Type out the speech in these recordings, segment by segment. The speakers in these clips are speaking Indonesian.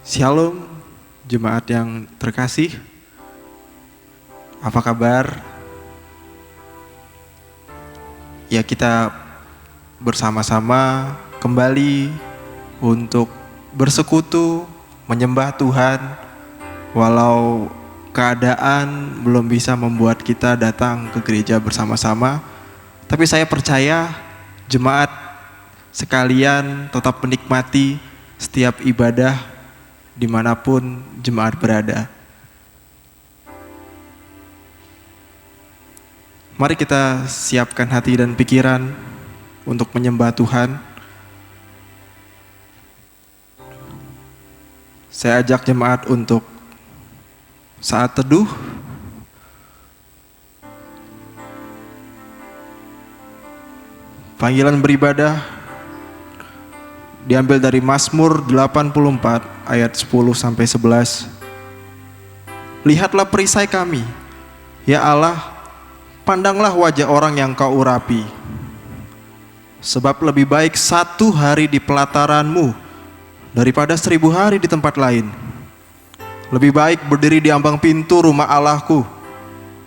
Shalom, jemaat yang terkasih. Apa kabar? Ya, kita bersama-sama kembali untuk bersekutu, menyembah Tuhan. Walau keadaan belum bisa membuat kita datang ke gereja bersama-sama, tapi saya percaya jemaat sekalian tetap menikmati setiap ibadah dimanapun jemaat berada. Mari kita siapkan hati dan pikiran untuk menyembah Tuhan. Saya ajak jemaat untuk saat teduh. Panggilan beribadah diambil dari Mazmur 84 ayat 10-11. Lihatlah perisai kami, ya Allah, pandanglah wajah orang yang kau urapi. Sebab lebih baik 1 hari di pelataran-Mu daripada 1000 hari di tempat lain. Lebih baik berdiri di ambang pintu rumah Allahku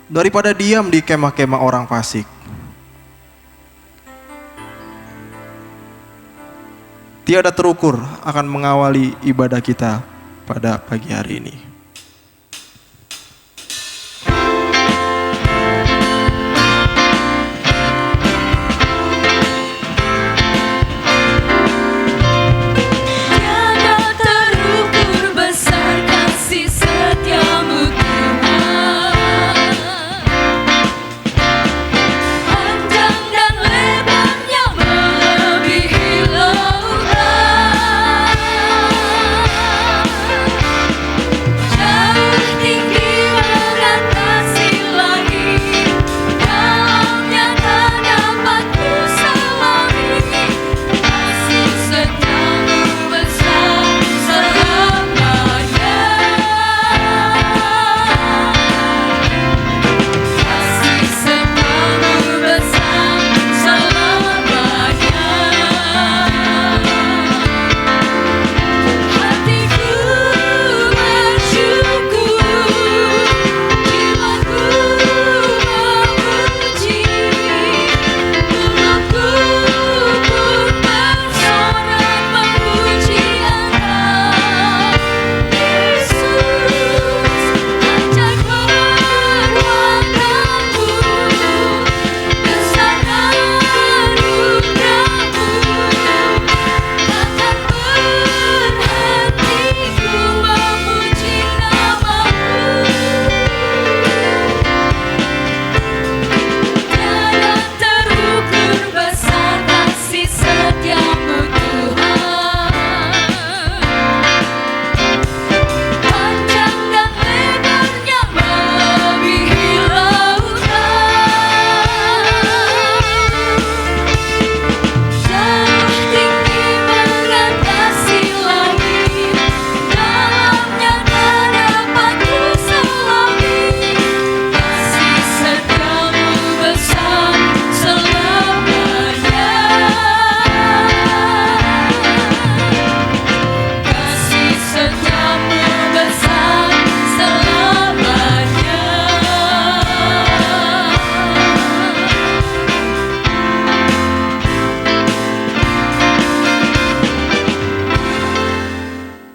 daripada diam di kemah-kemah orang fasik. Tiada terukur akan mengawali ibadah kita pada pagi hari ini.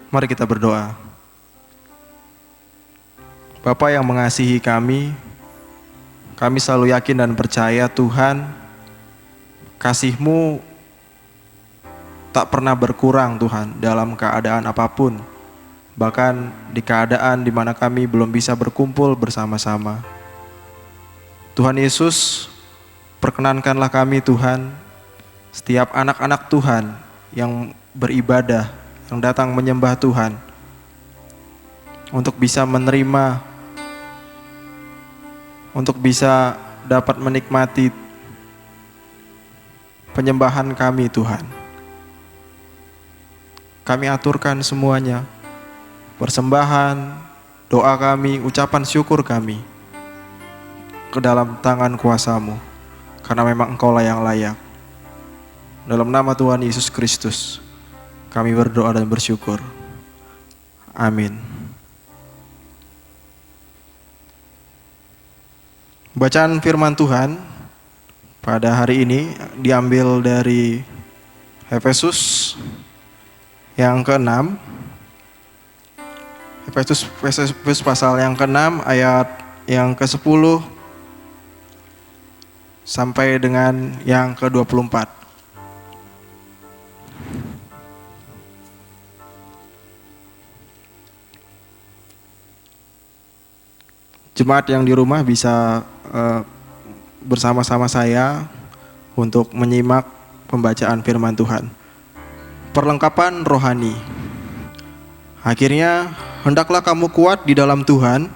Mari kita berdoa. Bapa yang mengasihi kami selalu yakin dan percaya Tuhan, kasih-Mu tak pernah berkurang Tuhan dalam keadaan apapun. Bahkan di keadaan di mana kami belum bisa berkumpul bersama-sama. Tuhan Yesus, perkenankanlah kami Tuhan, setiap anak-anak Tuhan yang beribadah, yang datang menyembah Tuhan, untuk bisa menerima, untuk bisa dapat menikmati penyembahan kami Tuhan. Kami aturkan semuanya, persembahan, doa kami, ucapan syukur kami ke dalam tangan kuasa-Mu, karena memang Engkaulah yang layak. Dalam nama Tuhan Yesus Kristus kami berdoa dan bersyukur. Amin. Bacaan firman Tuhan pada hari ini diambil dari Efesus yang ke-6. Efesus pasal yang ke-6 ayat yang ke-10 sampai dengan yang ke-24. Jemaat yang di rumah bisa bersama-sama saya untuk menyimak pembacaan firman Tuhan. Perlengkapan rohani. Akhirnya, hendaklah kamu kuat di dalam Tuhan,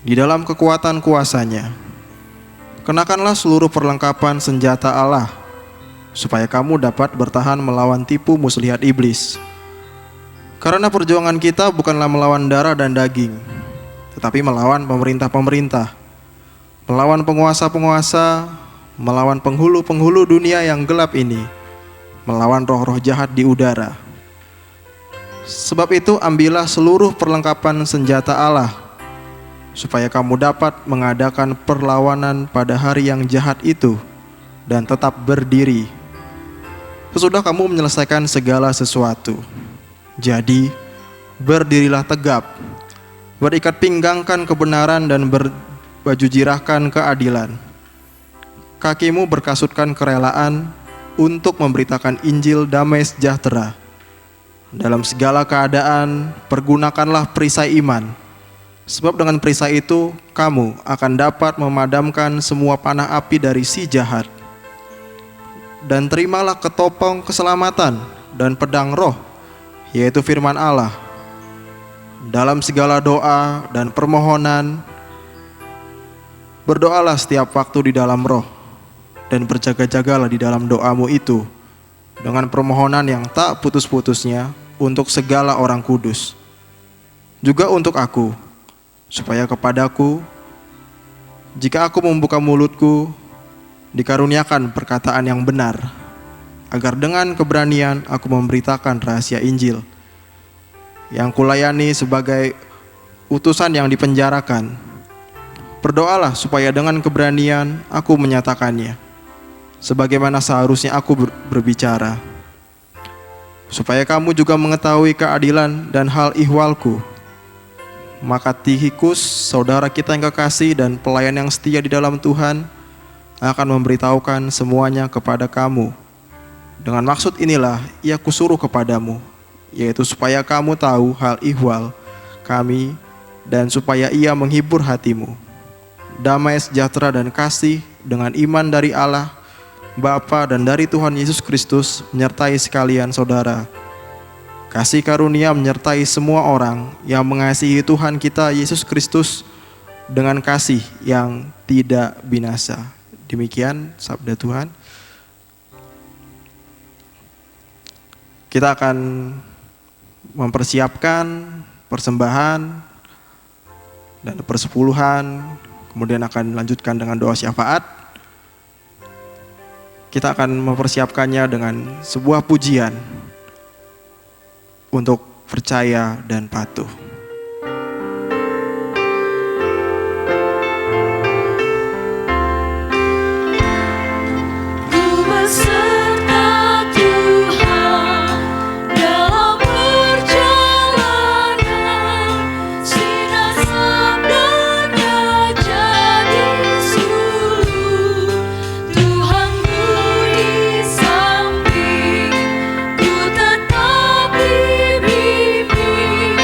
di dalam kekuatan kuasa-Nya. Kenakanlah seluruh perlengkapan senjata Allah, supaya kamu dapat bertahan melawan tipu muslihat iblis. Karena perjuangan kita bukanlah melawan darah dan daging, tetapi melawan pemerintah-pemerintah, melawan penguasa-penguasa, melawan penghulu-penghulu dunia yang gelap ini, melawan roh-roh jahat di udara. Sebab itu ambillah seluruh perlengkapan senjata Allah, supaya kamu dapat mengadakan perlawanan pada hari yang jahat itu dan tetap berdiri. Sesudah kamu menyelesaikan segala sesuatu, jadi berdirilah tegap, berikat pinggangkan kebenaran dan berbaju jirahkan keadilan. Kakimu berkasutkan kerelaan untuk memberitakan Injil damai sejahtera. Dalam segala keadaan, pergunakanlah perisai iman. Sebab dengan perisai itu, kamu akan dapat memadamkan semua panah api dari si jahat. Dan terimalah ketopong keselamatan dan pedang roh, yaitu firman Allah. Dalam segala doa dan permohonan, berdoalah setiap waktu di dalam roh, dan berjaga-jagalah di dalam doamu itu dengan permohonan yang tak putus-putusnya untuk segala orang kudus, juga untuk aku, supaya kepadaku, jika aku membuka mulutku, dikaruniakan perkataan yang benar, agar dengan keberanian aku memberitakan rahasia Injil, yang kulayani sebagai utusan yang dipenjarakan. Berdoalah supaya dengan keberanian aku menyatakannya, sebagaimana seharusnya aku berbicara, supaya kamu juga mengetahui keadilan dan hal ihwalku. Maka Tikhikus, saudara kita yang kekasih dan pelayan yang setia di dalam Tuhan, akan memberitahukan semuanya kepada kamu. Dengan maksud inilah ia kusuruh kepadamu, yaitu supaya kamu tahu hal ihwal kami dan supaya ia menghibur hatimu. Damai sejahtera dan kasih dengan iman dari Allah Bapa dan dari Tuhan Yesus Kristus menyertai sekalian saudara. Kasih karunia menyertai semua orang yang mengasihi Tuhan kita Yesus Kristus dengan kasih yang tidak binasa. Demikian sabda Tuhan. Kita akan mempersiapkan persembahan dan persepuluhan, kemudian akan melanjutkan dengan doa syafaat. Kita akan mempersiapkannya dengan sebuah pujian untuk percaya dan patuh. Ku tetap di bimbing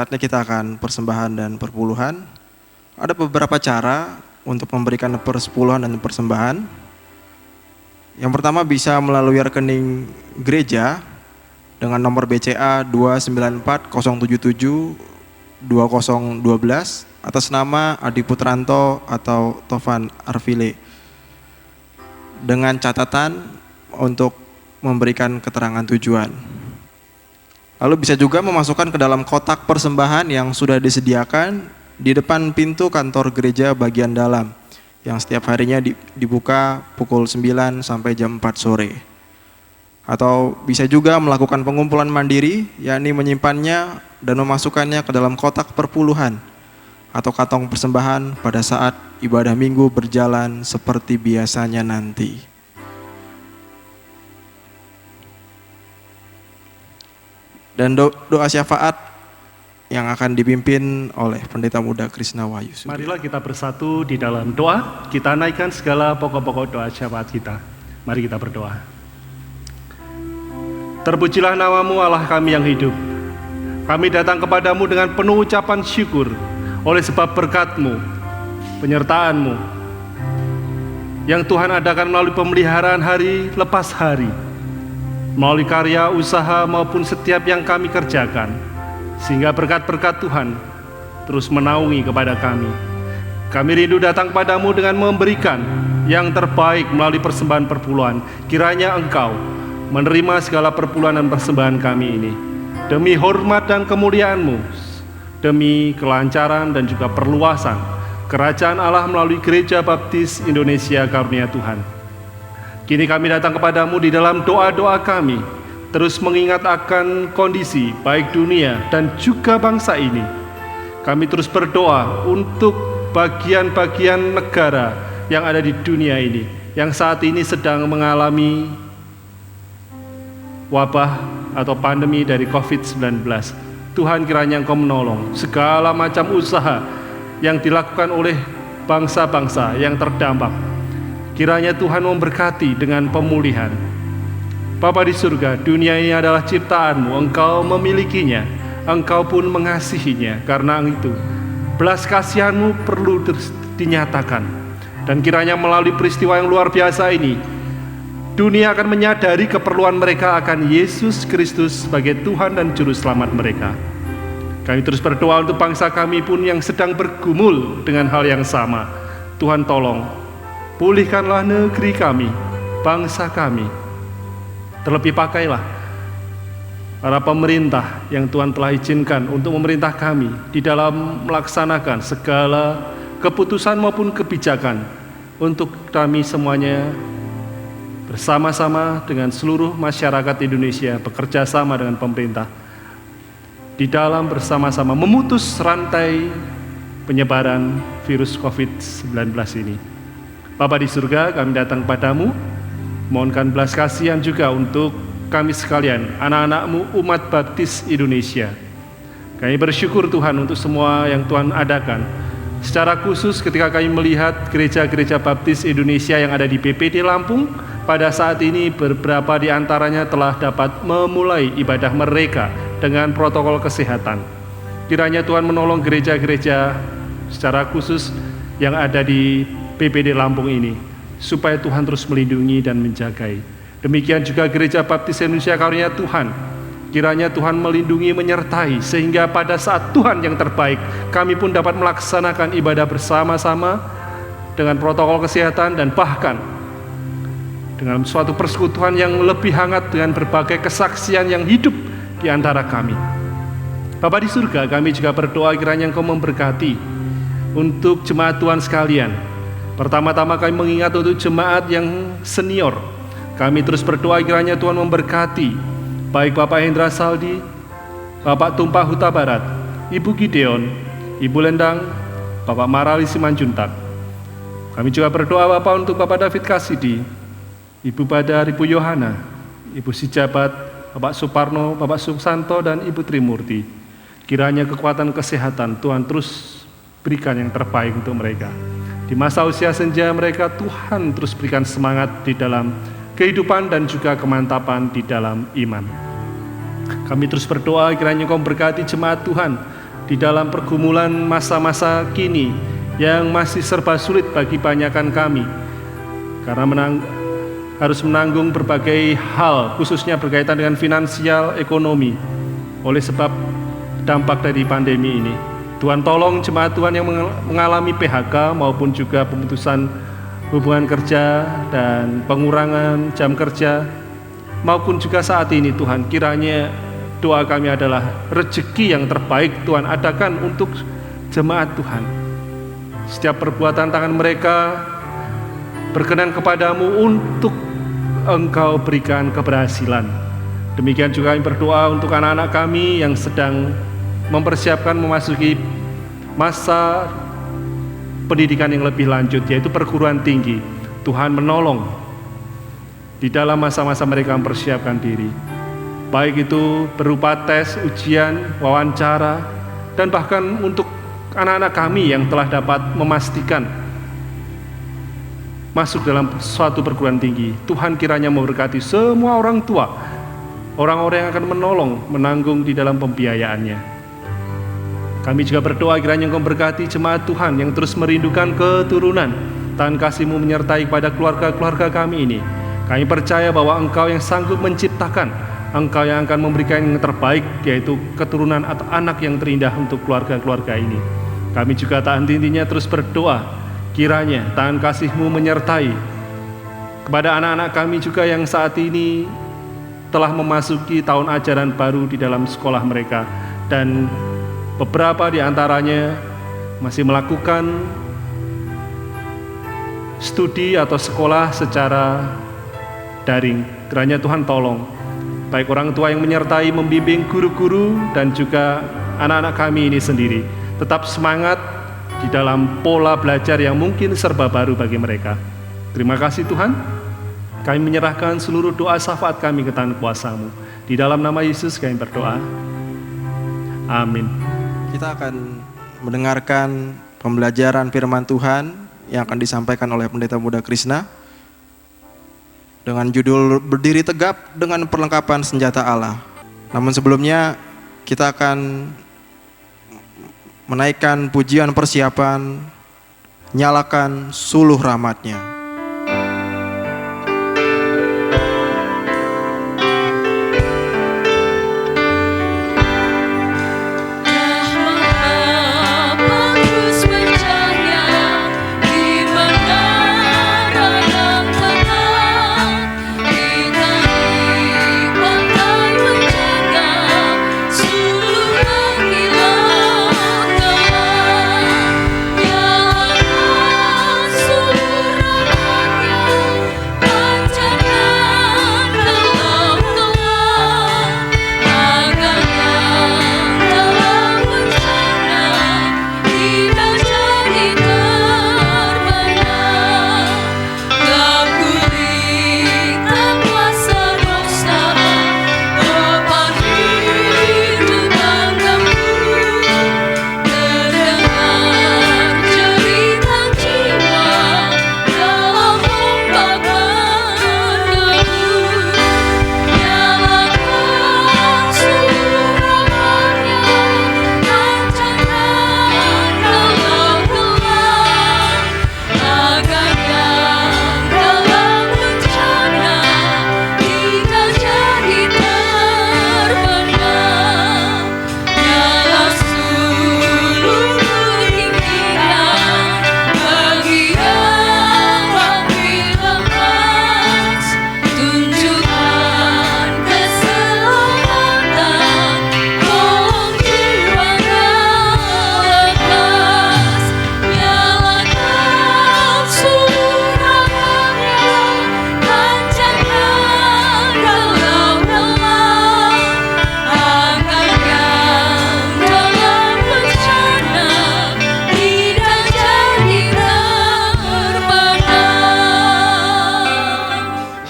Saatnya kita akan persembahan dan perpuluhan. Ada beberapa cara untuk memberikan persepuluhan dan persembahan. Yang pertama bisa melalui rekening gereja dengan nomor BCA 29407720012 atas nama Adi Putranto atau Tovan Arvile, dengan catatan untuk memberikan keterangan tujuan. Lalu bisa juga memasukkan ke dalam kotak persembahan yang sudah disediakan di depan pintu kantor gereja bagian dalam, yang setiap harinya dibuka pukul 9 sampai jam 4 sore. Atau bisa juga melakukan pengumpulan mandiri, yakni menyimpannya dan memasukkannya ke dalam kotak perpuluhan atau kantong persembahan pada saat ibadah minggu berjalan seperti biasanya nanti. Dan doa syafaat yang akan dipimpin oleh Pendeta Muda Krishna Wahyu. Marilah kita bersatu di dalam doa, kita naikkan segala pokok-pokok doa syafaat kita. Mari kita berdoa. Terpujilah namamu Allah kami yang hidup. Kami datang kepadamu dengan penuh ucapan syukur oleh sebab berkat-Mu, penyertaan-Mu yang Tuhan adakan melalui pemeliharaan hari lepas hari, melalui karya, usaha maupun setiap yang kami kerjakan, sehingga berkat-berkat Tuhan terus menaungi kepada kami. Kami rindu datang padamu dengan memberikan yang terbaik melalui persembahan perpuluhan. Kiranya Engkau menerima segala perpuluhan dan persembahan kami ini, demi hormat dan kemuliaan-Mu, demi kelancaran dan juga perluasan Kerajaan Allah melalui Gereja Baptis Indonesia Karunia Tuhan. Kini kami datang kepadamu di dalam doa-doa kami, terus mengingat akan kondisi baik dunia dan juga bangsa ini. Kami terus berdoa untuk bagian-bagian negara yang ada di dunia ini, yang saat ini sedang mengalami wabah atau pandemi dari COVID-19. Tuhan, kiranya Engkau menolong segala macam usaha yang dilakukan oleh bangsa-bangsa yang terdampak. Kiranya Tuhan memberkati dengan pemulihan. Bapa di surga, dunia ini adalah ciptaan-Mu, Engkau memilikinya, Engkau pun mengasihinya. Karena itu, belas kasihan-Mu perlu dinyatakan. Dan kiranya melalui peristiwa yang luar biasa ini, dunia akan menyadari keperluan mereka akan Yesus Kristus sebagai Tuhan dan Juru Selamat mereka. Kami terus berdoa untuk bangsa kami pun yang sedang bergumul dengan hal yang sama. Tuhan tolong, pulihkanlah negeri kami, bangsa kami. Terlebih pakailah para pemerintah yang Tuhan telah izinkan untuk memerintah kami di dalam melaksanakan segala keputusan maupun kebijakan untuk kami semuanya bersama-sama dengan seluruh masyarakat Indonesia bekerja sama dengan pemerintah di dalam bersama-sama memutus rantai penyebaran virus COVID-19 ini. Bapa di surga, kami datang padamu, mohonkan belas kasihan juga untuk kami sekalian, anak-anak-Mu umat Baptis Indonesia. Kami bersyukur Tuhan untuk semua yang Tuhan adakan. Secara khusus ketika kami melihat gereja-gereja Baptis Indonesia yang ada di BPD Lampung, pada saat ini beberapa di antaranya telah dapat memulai ibadah mereka dengan protokol kesehatan. Kiranya Tuhan menolong gereja-gereja secara khusus yang ada di BPD Lampung ini, supaya Tuhan terus melindungi dan menjagai. Demikian juga Gereja Baptis Indonesia Karunia Tuhan. Kiranya Tuhan melindungi, menyertai, sehingga pada saat Tuhan yang terbaik, kami pun dapat melaksanakan ibadah bersama-sama dengan protokol kesehatan dan bahkan dengan suatu persekutuan yang lebih hangat dengan berbagai kesaksian yang hidup di antara kami. Bapa di surga, kami juga berdoa kiranya Engkau memberkati untuk jemaat Tuhan sekalian. Pertama-tama kami mengingat untuk jemaat yang senior. Kami terus berdoa kiranya Tuhan memberkati baik Bapak Hendra Saldi, Bapak Tumpah Huta Barat, Ibu Gideon, Ibu Lendang, Bapak Marali Simanjuntak. Kami juga berdoa Bapak untuk Bapak David Kasidi, Ibu Badar, Ibu Yohana, Ibu Sijabat, Bapak Suparno, Bapak Susanto, dan Ibu Trimurti. Kiranya kekuatan kesehatan Tuhan terus berikan yang terbaik untuk mereka. Di masa usia senja mereka, Tuhan terus berikan semangat di dalam kehidupan dan juga kemantapan di dalam iman. Kami terus berdoa kiranya Engkau memberkati jemaat Tuhan di dalam pergumulan masa-masa kini yang masih serba sulit bagi banyakan kami, karena harus menanggung berbagai hal, khususnya berkaitan dengan finansial, ekonomi, oleh sebab dampak dari pandemi ini. Tuhan tolong jemaat Tuhan yang mengalami PHK maupun juga pemutusan hubungan kerja dan pengurangan jam kerja, maupun juga saat ini Tuhan, kiranya doa kami adalah rezeki yang terbaik Tuhan adakan untuk jemaat Tuhan. Setiap perbuatan tangan mereka berkenan kepadamu untuk Engkau berikan keberhasilan. Demikian juga kami berdoa untuk anak-anak kami yang sedang mempersiapkan memasuki masa pendidikan yang lebih lanjut, yaitu perguruan tinggi. Tuhan menolong di dalam masa-masa mereka mempersiapkan diri, baik itu berupa tes, ujian, wawancara, dan bahkan untuk anak-anak kami yang telah dapat memastikan masuk dalam suatu perguruan tinggi. Tuhan kiranya memberkati semua orang tua, orang-orang yang akan menolong, menanggung di dalam pembiayaannya. Kami juga berdoa kiranya Engkau memberkati jemaat Tuhan yang terus merindukan keturunan. Tangan kasih-Mu menyertai kepada keluarga-keluarga kami ini. Kami percaya bahwa Engkau yang sanggup menciptakan, Engkau yang akan memberikan yang terbaik, yaitu keturunan atau anak yang terindah untuk keluarga-keluarga ini. Kami juga tak henti-hentinya terus berdoa, kiranya tangan kasih-Mu menyertai kepada anak-anak kami juga yang saat ini telah memasuki tahun ajaran baru di dalam sekolah mereka, dan beberapa di antaranya masih melakukan studi atau sekolah secara daring. Kiranya Tuhan tolong, baik orang tua yang menyertai, membimbing guru-guru dan juga anak-anak kami ini sendiri, tetap semangat di dalam pola belajar yang mungkin serba baru bagi mereka. Terima kasih Tuhan, kami menyerahkan seluruh doa syafaat kami ke tangan kuasa-Mu. Di dalam nama Yesus kami berdoa. Amin. Kita akan mendengarkan pembelajaran firman Tuhan yang akan disampaikan oleh Pendeta Muda Krishna dengan judul Berdiri Tegap dengan Perlengkapan Senjata Allah. Namun sebelumnya kita akan menaikkan pujian persiapan, Nyalakan Suluh Rahmat-Nya.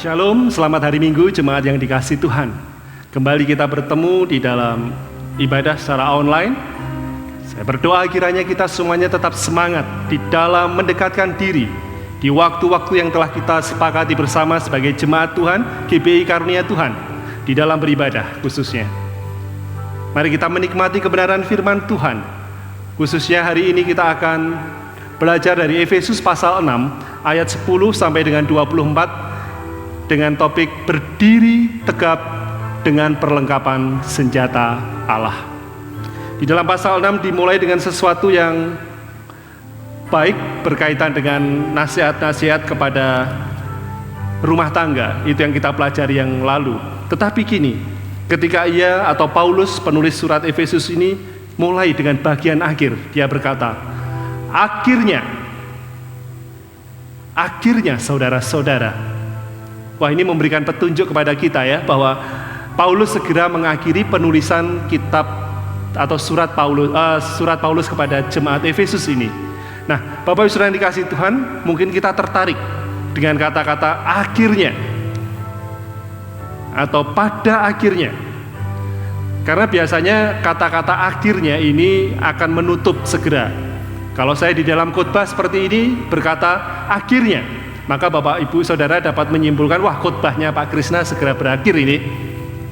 Shalom, selamat hari Minggu jemaat yang dikasihi Tuhan. Kembali kita bertemu di dalam ibadah secara online. Saya berdoa kiranya kita semuanya tetap semangat di dalam mendekatkan diri di waktu-waktu yang telah kita sepakati bersama sebagai jemaat Tuhan, GBI Karunia Tuhan, di dalam beribadah khususnya. Mari kita menikmati kebenaran firman Tuhan. Khususnya hari ini kita akan belajar dari Efesus pasal 6 ayat 10 sampai dengan 24 dengan topik berdiri tegap dengan perlengkapan senjata Allah. Di dalam pasal 6 dimulai dengan sesuatu yang baik berkaitan dengan nasihat-nasihat kepada rumah tangga. Itu yang kita pelajari yang lalu. Tetapi kini ketika ia atau Paulus penulis surat Efesus ini mulai dengan bagian akhir, dia berkata, akhirnya saudara-saudara. Wah, ini memberikan petunjuk kepada kita ya, bahwa Paulus segera mengakhiri penulisan kitab atau surat Paulus kepada jemaat Efesus ini. Nah, Bapak Ibu Saudara yang dikasihi Tuhan, mungkin kita tertarik dengan kata-kata akhirnya atau pada akhirnya. Karena biasanya kata-kata akhirnya ini akan menutup segera. Kalau saya di dalam khotbah seperti ini berkata akhirnya, maka Bapak Ibu Saudara dapat menyimpulkan, wah, khotbahnya Pak Krisna segera berakhir ini.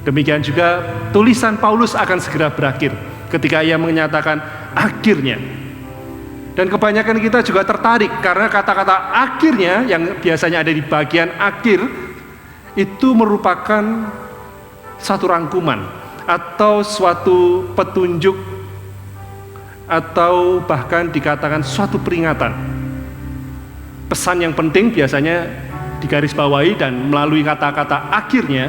Demikian juga tulisan Paulus akan segera berakhir ketika ia menyatakan akhirnya. Dan kebanyakan kita juga tertarik karena kata-kata akhirnya yang biasanya ada di bagian akhir itu merupakan satu rangkuman atau suatu petunjuk atau bahkan dikatakan suatu peringatan. Pesan yang penting biasanya digarisbawahi dan melalui kata-kata akhirnya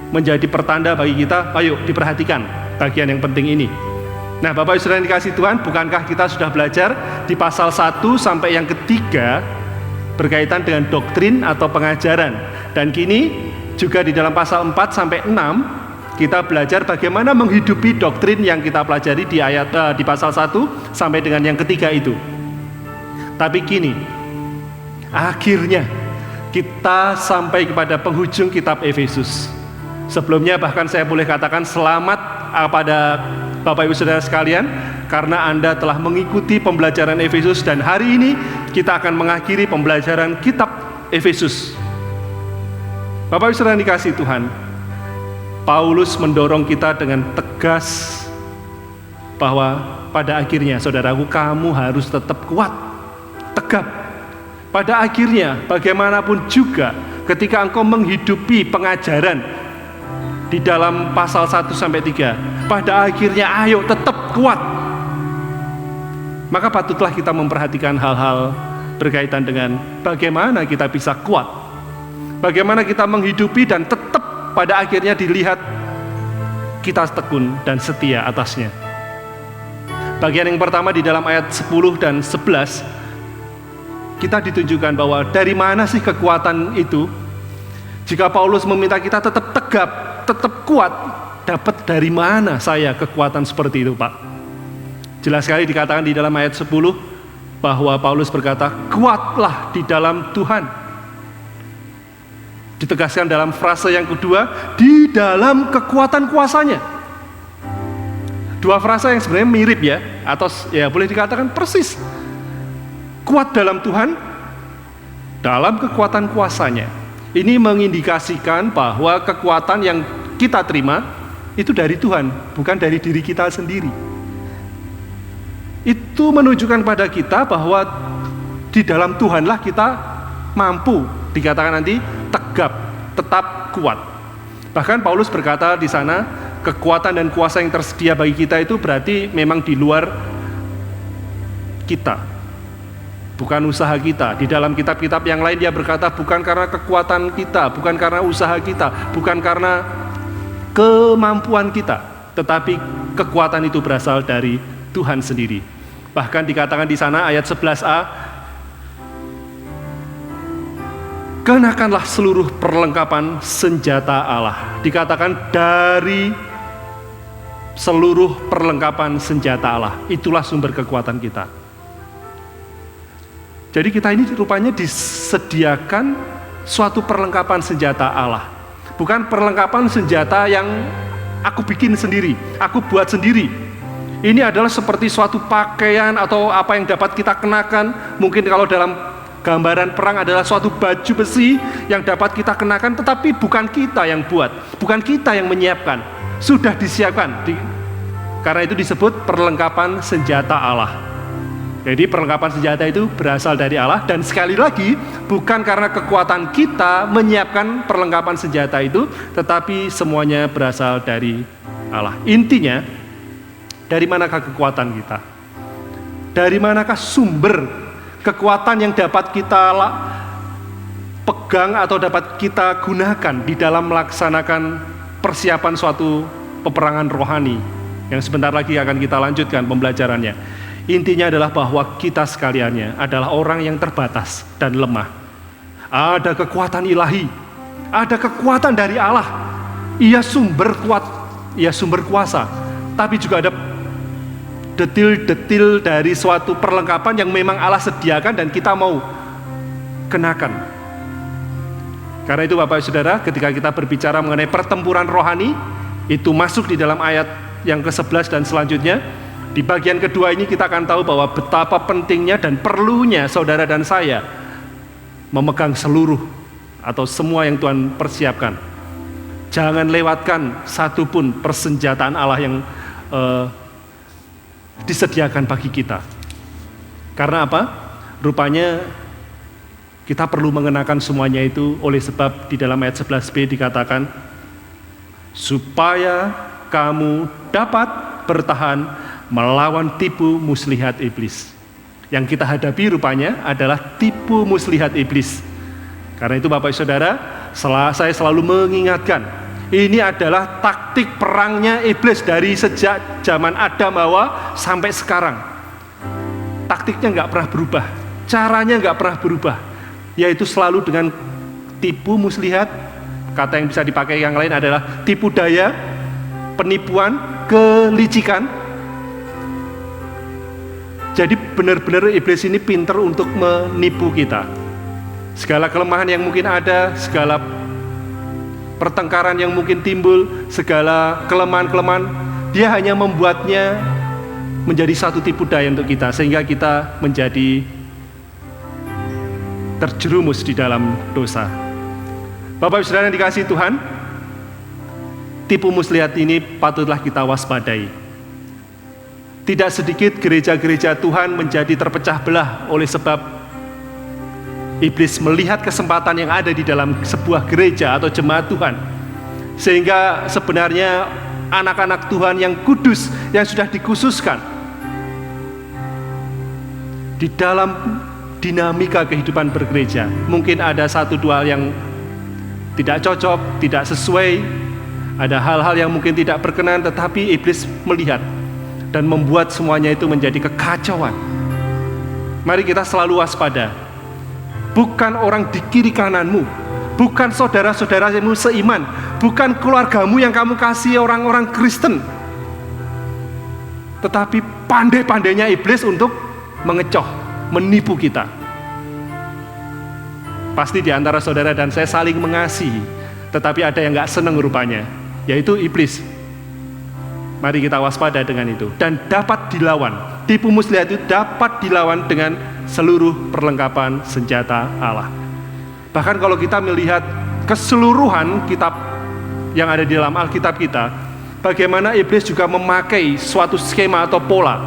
menjadi pertanda bagi kita, ayo diperhatikan bagian yang penting ini. Nah, Bapak Ibu Saudara yang dikasihi Tuhan, bukankah kita sudah belajar di pasal 1 sampai yang ketiga berkaitan dengan doktrin atau pengajaran. Dan kini juga di dalam pasal 4 sampai 6 kita belajar bagaimana menghidupi doktrin yang kita pelajari di pasal 1 sampai dengan yang ketiga itu. Tapi kini akhirnya kita sampai kepada penghujung kitab Efesus. Sebelumnya bahkan saya boleh katakan selamat pada Bapak Ibu Saudara sekalian, karena Anda telah mengikuti pembelajaran Efesus dan hari ini kita akan mengakhiri pembelajaran kitab Efesus. Bapak Ibu Saudara yang dikasihi Tuhan, Paulus mendorong kita dengan tegas bahwa pada akhirnya saudaraku, kamu harus tetap kuat, tegap. Pada akhirnya bagaimanapun juga ketika engkau menghidupi pengajaran di dalam pasal 1 sampai 3, pada akhirnya ayo tetap kuat. Maka patutlah kita memperhatikan hal-hal berkaitan dengan bagaimana kita bisa kuat, bagaimana kita menghidupi dan tetap pada akhirnya dilihat kita tekun dan setia atasnya. Bagian yang pertama di dalam ayat 10 dan 11 kita ditunjukkan bahwa dari mana sih kekuatan itu. Jika Paulus meminta kita tetap tegap, tetap kuat, dapat dari mana saya kekuatan seperti itu, Pak? Jelas sekali dikatakan di dalam ayat 10 bahwa Paulus berkata, kuatlah di dalam Tuhan. Ditegaskan dalam frase yang kedua, di dalam kekuatan kuasanya. Dua frase yang sebenarnya mirip ya, atau ya boleh dikatakan persis. Kuat dalam Tuhan, dalam kekuatan kuasanya. Ini mengindikasikan bahwa kekuatan yang kita terima itu dari Tuhan, bukan dari diri kita sendiri. Itu menunjukkan pada kita bahwa di dalam Tuhanlah kita mampu, dikatakan nanti tegap, tetap kuat. Bahkan Paulus berkata di sana, kekuatan dan kuasa yang tersedia bagi kita itu berarti memang di luar kita, bukan usaha kita. Di dalam kitab-kitab yang lain dia berkata bukan karena kekuatan kita, bukan karena usaha kita, bukan karena kemampuan kita, tetapi kekuatan itu berasal dari Tuhan sendiri. Bahkan dikatakan di sana ayat 11a, kenakanlah seluruh perlengkapan senjata Allah. Dikatakan dari seluruh perlengkapan senjata Allah. Itulah sumber kekuatan kita. Jadi kita ini rupanya disediakan suatu perlengkapan senjata Allah. Bukan perlengkapan senjata yang aku bikin sendiri, aku buat sendiri. Ini adalah seperti suatu pakaian atau apa yang dapat kita kenakan. Mungkin kalau dalam gambaran perang adalah suatu baju besi yang dapat kita kenakan, tetapi bukan kita yang buat, bukan kita yang menyiapkan. Sudah disiapkan, Karena itu disebut perlengkapan senjata Allah. Jadi perlengkapan senjata itu berasal dari Allah, dan sekali lagi bukan karena kekuatan kita menyiapkan perlengkapan senjata itu, tetapi semuanya berasal dari Allah. Intinya, dari manakah kekuatan kita? Dari manakah sumber kekuatan yang dapat kita pegang atau dapat kita gunakan di dalam melaksanakan persiapan suatu peperangan rohani yang sebentar lagi akan kita lanjutkan pembelajarannya. Intinya adalah bahwa kita sekaliannya adalah orang yang terbatas dan lemah. Ada kekuatan ilahi, ada kekuatan dari Allah. Ia sumber kuasa, tapi juga ada detil-detil dari suatu perlengkapan yang memang Allah sediakan dan kita mau kenakan. Karena itu Bapak Saudara, ketika kita berbicara mengenai pertempuran rohani, itu masuk di dalam ayat yang ke-11 dan selanjutnya. Di bagian kedua ini kita akan tahu bahwa betapa pentingnya dan perlunya saudara dan saya memegang seluruh atau semua yang Tuhan persiapkan. Jangan lewatkan satupun persenjataan Allah yang disediakan bagi kita. Karena apa? Rupanya kita perlu mengenakan semuanya itu, oleh sebab di dalam ayat 11b dikatakan, supaya kamu dapat bertahan melawan tipu muslihat iblis. Yang kita hadapi rupanya adalah tipu muslihat iblis. Karena itu Bapak Saudara, saya selalu mengingatkan, ini adalah taktik perangnya iblis dari sejak zaman Adam Hawa sampai sekarang. Taktiknya nggak pernah berubah, caranya nggak pernah berubah, yaitu selalu dengan tipu muslihat. Kata yang bisa dipakai yang lain adalah tipu daya, penipuan, kelicikan. Jadi benar-benar iblis ini pintar untuk menipu kita. Segala kelemahan yang mungkin ada, segala pertengkaran yang mungkin timbul, segala kelemahan-kelemahan, dia hanya membuatnya menjadi satu tipu daya untuk kita, sehingga kita menjadi terjerumus di dalam dosa. Bapak Ibu Saudara yang dikasihi Tuhan, tipu muslihat ini patutlah kita waspadai. Tidak sedikit gereja-gereja Tuhan menjadi terpecah belah oleh sebab iblis melihat kesempatan yang ada di dalam sebuah gereja atau jemaat Tuhan. Sehingga sebenarnya anak-anak Tuhan yang kudus, yang sudah dikhususkan di dalam dinamika kehidupan bergereja, mungkin ada satu dua hal yang tidak cocok, tidak sesuai, ada hal-hal yang mungkin tidak berkenan, tetapi iblis melihat dan membuat semuanya itu menjadi kekacauan. Mari kita selalu waspada. Bukan orang di kiri kananmu, bukan saudara-saudaramu seiman, bukan keluargamu yang kamu kasih orang-orang Kristen, tetapi pandai-pandainya iblis untuk mengecoh, menipu kita. Pasti di antara saudara dan saya saling mengasihi, tetapi ada yang gak seneng rupanya, yaitu iblis. Mari kita waspada dengan itu dan dapat dilawan. Tipu muslihat itu dapat dilawan dengan seluruh perlengkapan senjata Allah. Bahkan kalau kita melihat keseluruhan kitab yang ada di dalam Alkitab kita, bagaimana iblis juga memakai suatu skema atau pola.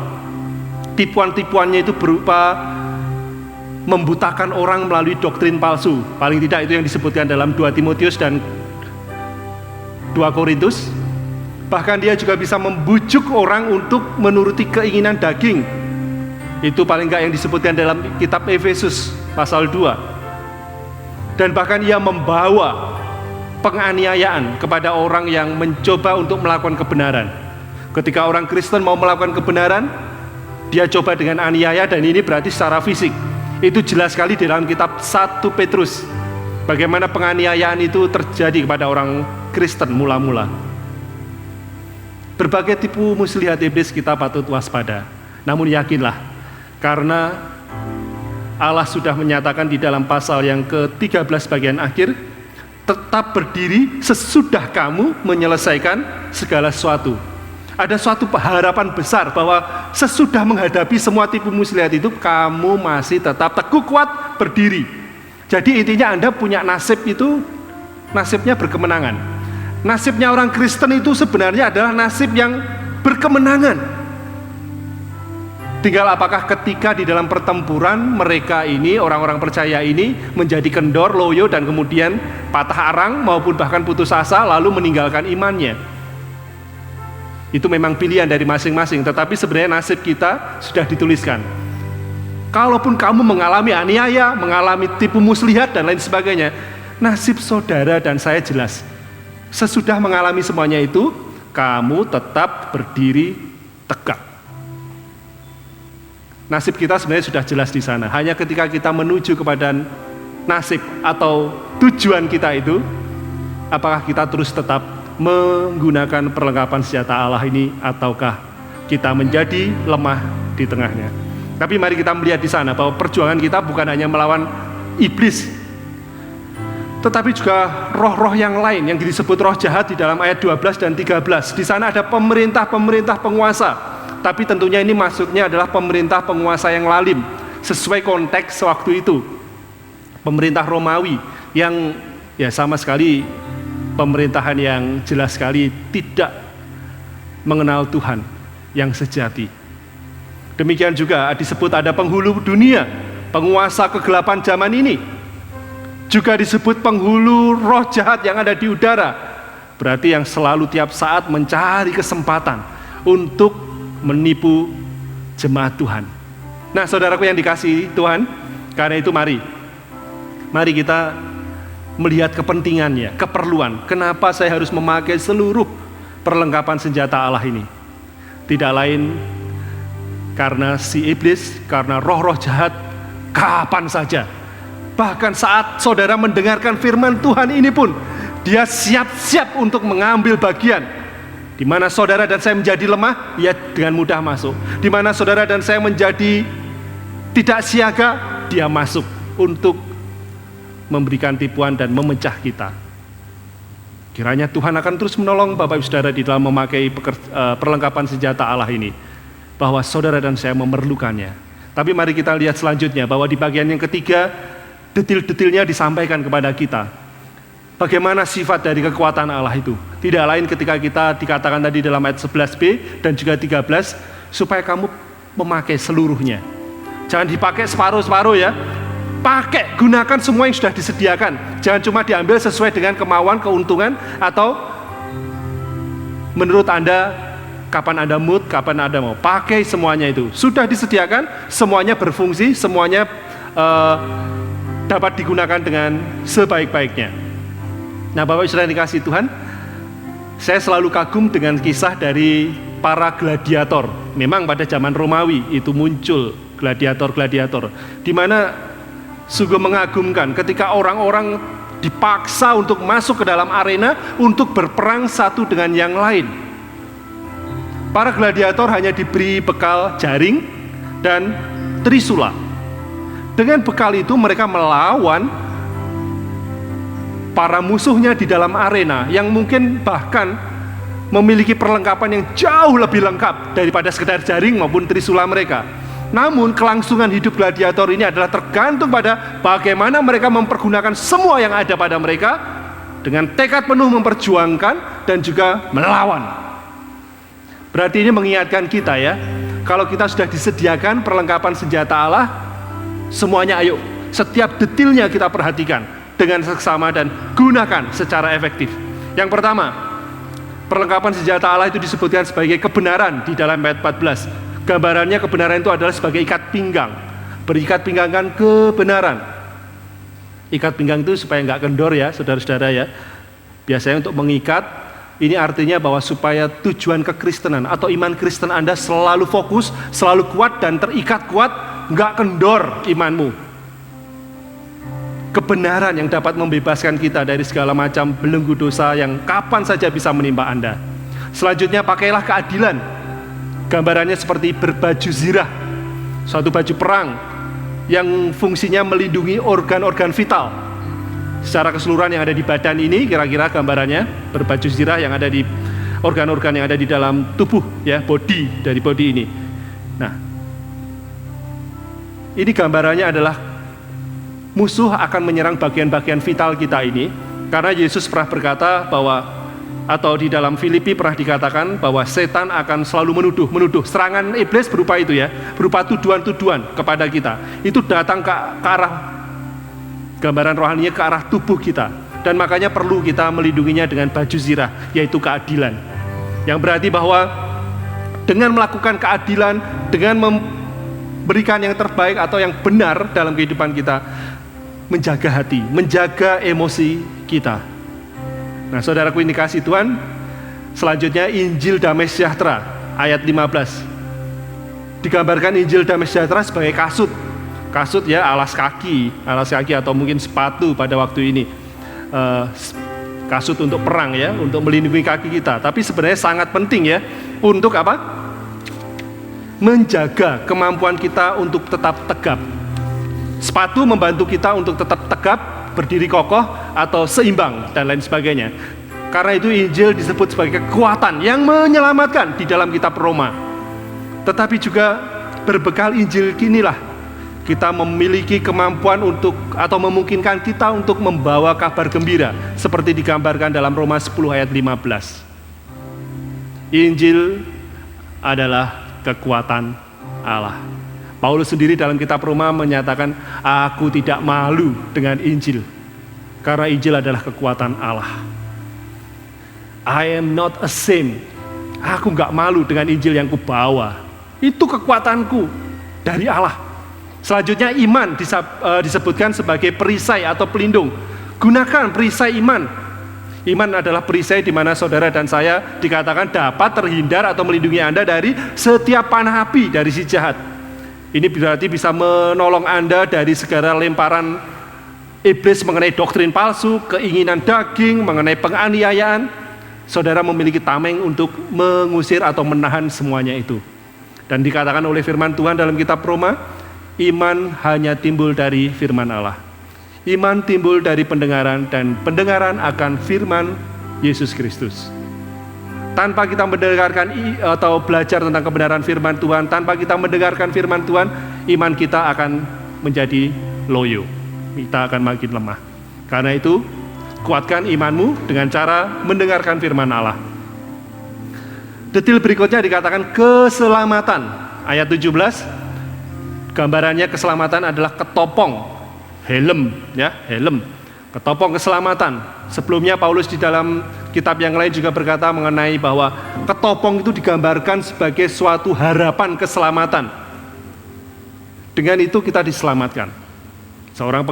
Tipuan-tipuannya itu berupa membutakan orang melalui doktrin palsu. Paling tidak itu yang disebutkan dalam 2 Timotius dan 2 Korintus. Bahkan dia juga bisa membujuk orang untuk menuruti keinginan daging. Itu paling enggak yang disebutkan dalam kitab Efesus pasal 2. Dan bahkan ia membawa penganiayaan kepada orang yang mencoba untuk melakukan kebenaran. Ketika orang Kristen mau melakukan kebenaran, dia coba dengan aniaya, dan ini berarti secara fisik. Itu jelas sekali di dalam kitab 1 Petrus. Bagaimana penganiayaan itu terjadi kepada orang Kristen mula-mula. Berbagai tipu muslihat iblis kita patut waspada. Namun yakinlah, karena Allah sudah menyatakan di dalam pasal yang ke-13 bagian akhir, tetap berdiri sesudah kamu menyelesaikan segala sesuatu. Ada suatu harapan besar bahwa sesudah menghadapi semua tipu muslihat itu, kamu masih tetap teguh kuat berdiri. Jadi intinya Anda punya nasib itu, nasibnya berkemenangan. Nasibnya orang Kristen itu sebenarnya adalah nasib yang berkemenangan. Tinggal apakah ketika di dalam pertempuran mereka ini, orang-orang percaya ini menjadi kendor, loyo, dan kemudian patah arang maupun bahkan putus asa lalu meninggalkan imannya. Itu memang pilihan dari masing-masing, tetapi sebenarnya nasib kita sudah dituliskan. Kalaupun kamu mengalami aniaya, mengalami tipu muslihat dan lain sebagainya, nasib saudara dan saya jelas. Sesudah mengalami semuanya itu, kamu tetap berdiri tegak. Nasib kita sebenarnya sudah jelas di sana. Hanya ketika kita menuju kepada nasib atau tujuan kita itu, apakah kita terus tetap menggunakan perlengkapan senjata Allah ini, ataukah kita menjadi lemah di tengahnya. Tapi mari kita melihat di sana bahwa perjuangan kita bukan hanya melawan iblis, tetapi juga roh-roh yang lain yang disebut roh jahat di dalam ayat 12 dan 13. Di sana ada pemerintah-pemerintah penguasa. Tapi tentunya ini maksudnya adalah pemerintah penguasa yang lalim, sesuai konteks waktu itu. Pemerintah Romawi yang ya sama sekali pemerintahan yang jelas sekali tidak mengenal Tuhan yang sejati. Demikian juga disebut ada penghulu dunia, penguasa kegelapan zaman ini. Juga disebut penghulu roh jahat yang ada di udara. Berarti yang selalu tiap saat mencari kesempatan untuk menipu jemaat Tuhan. Nah, saudaraku yang dikasihi Tuhan, karena itu mari kita melihat kepentingannya, keperluan. Kenapa saya harus memakai seluruh perlengkapan senjata Allah ini? Tidak lain karena si iblis, karena roh-roh jahat kapan saja. Bahkan saat saudara mendengarkan firman Tuhan ini pun, dia siap-siap untuk mengambil bagian. Di mana saudara dan saya menjadi lemah, ia dengan mudah masuk. Di mana saudara dan saya menjadi tidak siaga, dia masuk untuk memberikan tipuan dan memecah kita. Kiranya Tuhan akan terus menolong Bapak Ibu Saudara di dalam memakai perlengkapan senjata Allah ini, bahwa saudara dan saya memerlukannya. Tapi mari kita lihat selanjutnya, bahwa di bagian yang ketiga, detil-detilnya disampaikan kepada kita. Bagaimana sifat dari kekuatan Allah itu? Tidak lain ketika kita dikatakan tadi dalam ayat 11b dan juga 13, supaya kamu memakai seluruhnya. Jangan dipakai separuh-separuh ya. Pakai, gunakan semua yang sudah disediakan. Jangan cuma diambil sesuai dengan kemauan, keuntungan, atau menurut Anda, kapan Anda mood, kapan Anda mau. Pakai semuanya itu. Sudah disediakan, semuanya berfungsi, semuanya dapat digunakan dengan sebaik-baiknya. Nah, Bapak Ibu Saudara yang dikasihi Tuhan, saya selalu kagum dengan kisah dari para gladiator. Memang pada zaman Romawi itu muncul gladiator-gladiator, di mana sungguh mengagumkan ketika orang-orang dipaksa untuk masuk ke dalam arena untuk berperang satu dengan yang lain. Para gladiator hanya diberi bekal jaring dan trisula. Dengan bekal itu mereka melawan para musuhnya di dalam arena yang mungkin bahkan memiliki perlengkapan yang jauh lebih lengkap daripada sekedar jaring maupun trisula mereka. Namun kelangsungan hidup gladiator ini adalah tergantung pada bagaimana mereka mempergunakan semua yang ada pada mereka dengan tekad penuh memperjuangkan dan juga melawan. Berarti ini mengingatkan kita ya, kalau kita sudah disediakan perlengkapan senjata Allah, semuanya ayo, setiap detilnya kita perhatikan dengan seksama dan gunakan secara efektif. Yang pertama, perlengkapan senjata Allah itu disebutkan sebagai kebenaran di dalam ayat 14. Gambarannya kebenaran itu adalah sebagai ikat pinggang. Berikat pinggang kan kebenaran. Ikat pinggang itu supaya nggak kendor ya, saudara-saudara ya. Biasanya untuk mengikat, ini artinya bahwa supaya tujuan kekristenan atau iman Kristen Anda selalu fokus, selalu kuat dan terikat kuat, nggak kendor imanmu. Kebenaran yang dapat membebaskan kita dari segala macam belenggu dosa yang kapan saja bisa menimpa Anda. Selanjutnya pakailah keadilan. Gambarannya seperti berbaju zirah, suatu baju perang yang fungsinya melindungi organ-organ vital. Secara keseluruhan yang ada di badan ini, kira-kira gambarannya berbaju zirah yang ada di organ-organ yang ada di dalam tubuh ya, body dari body ini. Nah, ini gambarannya adalah musuh akan menyerang bagian-bagian vital kita ini, karena Yesus pernah berkata bahwa atau di dalam Filipi pernah dikatakan bahwa setan akan selalu menuduh. Serangan iblis berupa itu ya, berupa tuduhan-tuduhan kepada kita. Itu datang ke arah, gambaran rohaninya ke arah tubuh kita. Dan makanya perlu kita melindunginya dengan baju zirah, yaitu keadilan. Yang berarti bahwa dengan melakukan keadilan, dengan memberikan yang terbaik atau yang benar dalam kehidupan kita, menjaga hati, menjaga emosi kita. Nah, saudaraku ini kasih Tuhan, selanjutnya Injil Damai Sejahtera ayat 15. Digambarkan Injil Damai Sejahtera sebagai kasut. Kasut ya, alas kaki atau mungkin sepatu pada waktu ini. Kasut untuk perang ya, untuk melindungi kaki kita. Tapi sebenarnya sangat penting ya, untuk apa? Menjaga kemampuan kita untuk tetap tegap. Sepatu membantu kita untuk tetap tegap, berdiri kokoh atau seimbang dan lain sebagainya. Karena itu Injil disebut sebagai kekuatan yang menyelamatkan di dalam kitab Roma. Tetapi juga berbekal Injil inilah kita memiliki kemampuan untuk atau memungkinkan kita untuk membawa kabar gembira seperti digambarkan dalam Roma 10 ayat 15. Injil adalah kekuatan Allah. Paulus sendiri dalam kitab Roma menyatakan, aku tidak malu dengan Injil, karena Injil adalah kekuatan Allah. I am not ashamed. Aku gak malu dengan Injil yang kubawa. Itu kekuatanku dari Allah. Selanjutnya iman disebutkan sebagai perisai atau pelindung. Gunakan perisai iman. Iman adalah perisai di mana saudara dan saya dikatakan dapat terhindar atau melindungi Anda dari setiap panah api dari si jahat. Ini berarti bisa menolong Anda dari segala lemparan iblis mengenai doktrin palsu, keinginan daging, mengenai penganiayaan. Saudara memiliki tameng untuk mengusir atau menahan semuanya itu. Dan dikatakan oleh firman Tuhan dalam kitab Roma, iman hanya timbul dari firman Allah. Iman timbul dari pendengaran, dan pendengaran akan firman Yesus Kristus. Tanpa kita mendengarkan atau belajar tentang kebenaran firman Tuhan, tanpa kita mendengarkan firman Tuhan, iman kita akan menjadi loyo. Kita akan makin lemah. Karena itu, kuatkan imanmu dengan cara mendengarkan firman Allah. Detil berikutnya dikatakan keselamatan. Ayat 17, gambarannya keselamatan adalah ketopong, helm, ya, helm. Ketopong keselamatan. Sebelumnya Paulus di dalam kitab yang lain juga berkata mengenai bahwa ketopong itu digambarkan sebagai suatu harapan keselamatan. Dengan itu kita diselamatkan. Seorang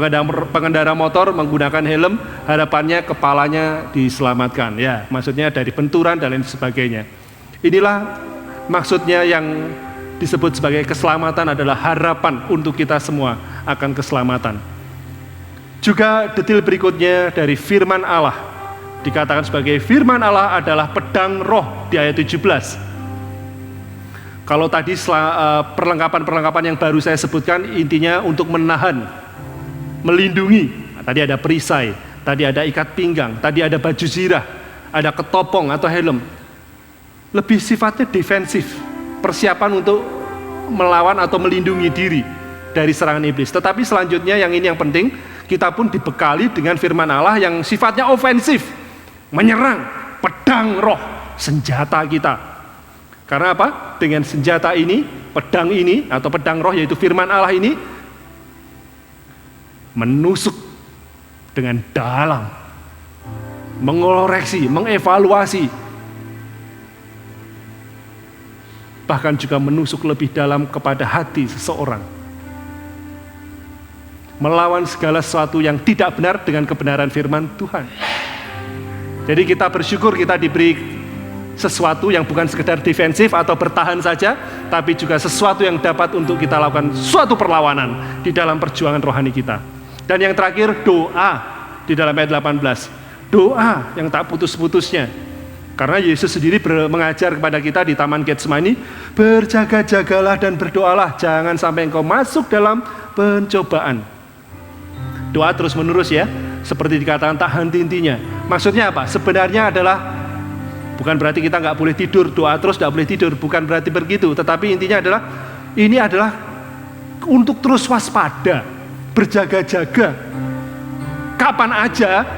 pengendara motor menggunakan helm, harapannya kepalanya diselamatkan. Ya, maksudnya dari benturan dan lain sebagainya. Inilah maksudnya yang disebut sebagai keselamatan adalah harapan untuk kita semua akan keselamatan. Juga detil berikutnya dari firman Allah. Dikatakan sebagai firman Allah adalah pedang roh di ayat 17. Kalau tadi perlengkapan-perlengkapan yang baru saya sebutkan intinya untuk menahan, melindungi. Tadi ada perisai, tadi ada ikat pinggang, tadi ada baju zirah, ada ketopong atau helm. Lebih sifatnya defensif, persiapan untuk melawan atau melindungi diri dari serangan iblis. Tetapi selanjutnya yang ini yang penting, kita pun dibekali dengan firman Allah yang sifatnya ofensif, menyerang, pedang roh, senjata kita. Karena apa? Dengan senjata ini, pedang ini atau pedang roh yaitu firman Allah ini menusuk dengan dalam, mengoreksi, mengevaluasi, bahkan juga menusuk lebih dalam kepada hati seseorang. Melawan segala sesuatu yang tidak benar dengan kebenaran firman Tuhan. Jadi kita bersyukur kita diberi sesuatu yang bukan sekedar defensif atau bertahan saja, tapi juga sesuatu yang dapat untuk kita lakukan suatu perlawanan di dalam perjuangan rohani kita. Dan yang terakhir, doa di dalam ayat 18. Doa yang tak putus-putusnya. Karena Yesus sendiri mengajar kepada kita di Taman Getsemani, berjaga-jagalah dan berdoalah, jangan sampai engkau masuk dalam pencobaan. Doa terus menerus ya, seperti dikatakan tak henti-hentinya. Maksudnya apa? Sebenarnya adalah bukan berarti kita nggak boleh tidur, doa terus nggak boleh tidur, bukan berarti begitu. Tetapi intinya adalah ini adalah untuk terus waspada, berjaga-jaga. Kapan aja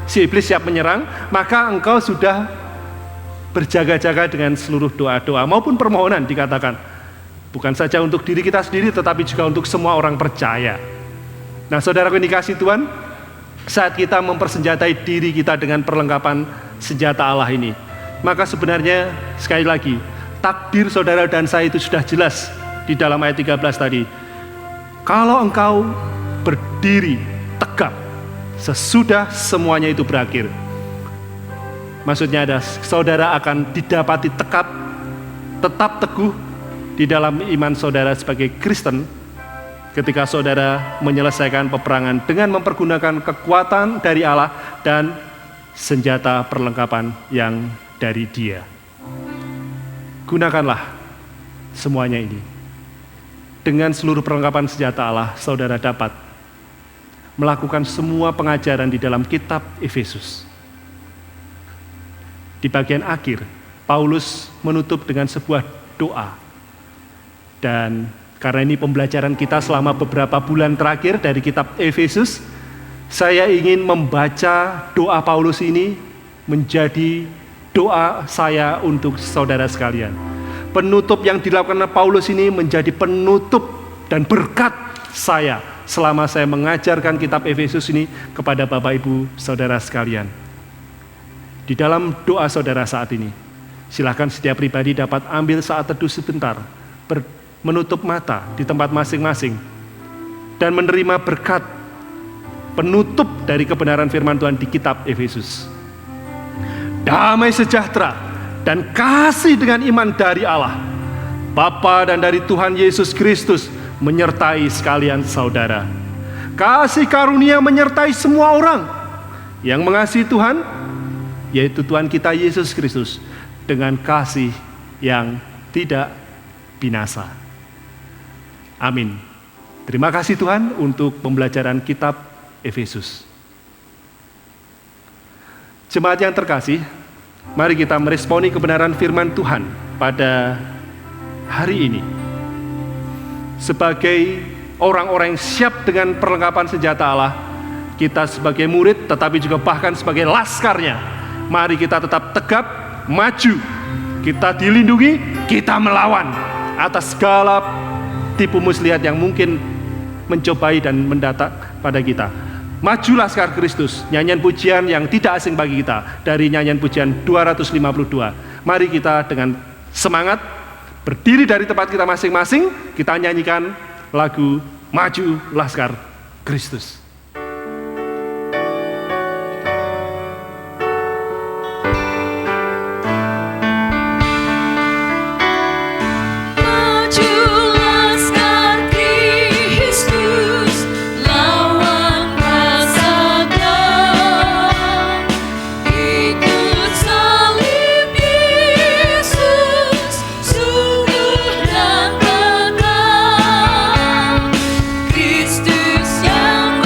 si iblis siap menyerang, maka engkau sudah berjaga-jaga dengan seluruh doa-doa maupun permohonan dikatakan. Bukan saja untuk diri kita sendiri, tetapi juga untuk semua orang percaya. Nah, saudaraku yang dikasihi Tuhan, saat kita mempersenjatai diri kita dengan perlengkapan senjata Allah ini, maka sebenarnya sekali lagi, takdir saudara dan saya itu sudah jelas di dalam ayat 13 tadi. Kalau engkau berdiri tegap sesudah semuanya itu berakhir, maksudnya ada saudara akan didapati tetap teguh di dalam iman saudara sebagai Kristen ketika saudara menyelesaikan peperangan dengan mempergunakan kekuatan dari Allah dan senjata perlengkapan yang dari Dia. Gunakanlah semuanya ini. Dengan seluruh perlengkapan senjata Allah, saudara dapat melakukan semua pengajaran di dalam kitab Efesus. Di bagian akhir, Paulus menutup dengan sebuah doa. Dan karena ini pembelajaran kita selama beberapa bulan terakhir dari kitab Efesus, saya ingin membaca doa Paulus ini menjadi doa saya untuk saudara sekalian. Penutup yang dilakukan oleh Paulus ini menjadi penutup dan berkat saya selama saya mengajarkan kitab Efesus ini kepada Bapak Ibu Saudara sekalian. Di dalam doa saudara saat ini, silakan setiap pribadi dapat ambil saat teduh sebentar, menutup mata di tempat masing-masing, dan menerima berkat penutup dari kebenaran firman Tuhan di kitab Efesus. Damai sejahtera dan kasih dengan iman dari Allah, Bapa dan dari Tuhan Yesus Kristus menyertai sekalian saudara. Kasih karunia menyertai semua orang yang mengasihi Tuhan, yaitu Tuhan kita Yesus Kristus, dengan kasih yang tidak binasa. Amin. Terima kasih Tuhan untuk pembelajaran kitab Efesus. Jemaat yang terkasih, mari kita meresponi kebenaran firman Tuhan pada hari ini. Sebagai orang-orang yang siap dengan perlengkapan senjata Allah, kita sebagai murid tetapi juga bahkan sebagai laskarnya, mari kita tetap tegap, maju. Kita dilindungi, kita melawan atas segala tipu muslihat yang mungkin mencobai dan mendatang pada kita. Maju laskar Kristus, nyanyian pujian yang tidak asing bagi kita dari nyanyian pujian 252. Mari kita dengan semangat berdiri dari tempat kita masing-masing, kita nyanyikan lagu Maju Laskar Kristus. Kristus yang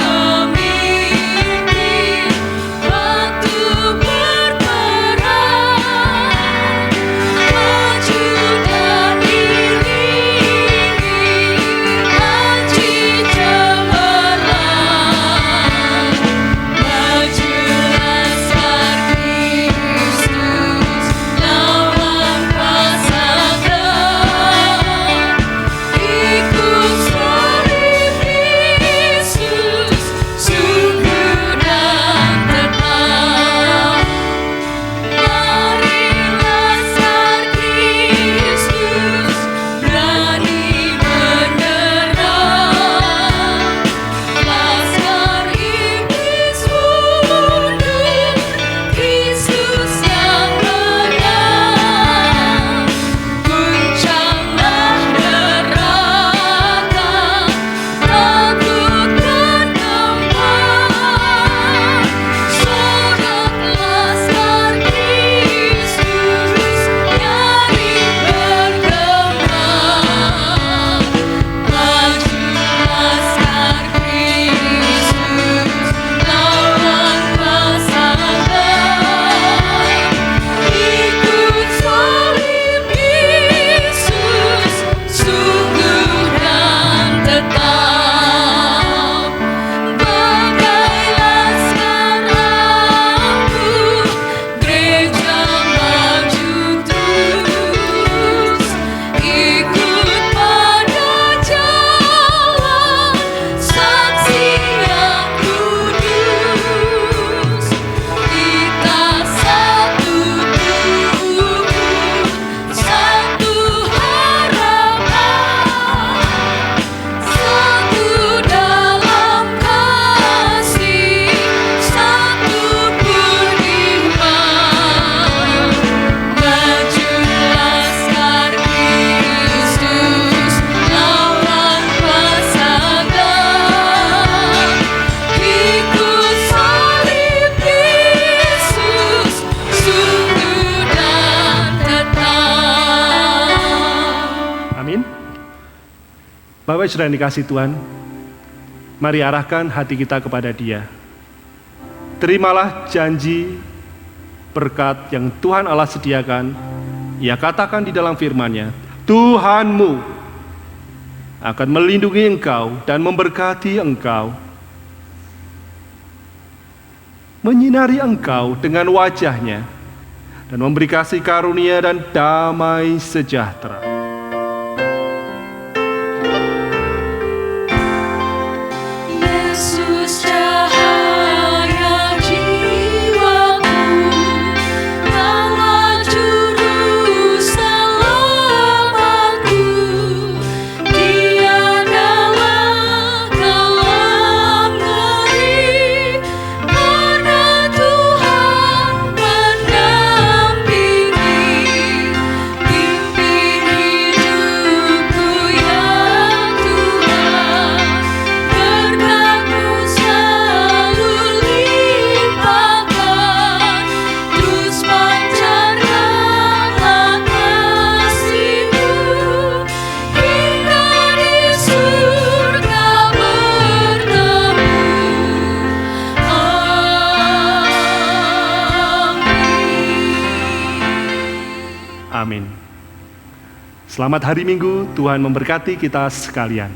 Bapak sudah dikasih Tuhan, mari arahkan hati kita kepada Dia. Terimalah janji berkat yang Tuhan Allah sediakan. Ia katakan di dalam firman-Nya, Tuhanmu akan melindungi engkau dan memberkati engkau, menyinari engkau dengan wajah-Nya, dan memberi kasih karunia dan damai sejahtera. Yesus cahaya jiwaku, Engkaulah juru selamatku, tiadalah kelam ngeri, karena Tuhan mendampingi, pimpin hidupku ya Tuhan, berkat-Mu selalu limpahkan, terus pancarkanlah kasih-Mu, hingga di surga bertemu. Amin. Amin. Selamat hari Minggu, Tuhan memberkati kita sekalian.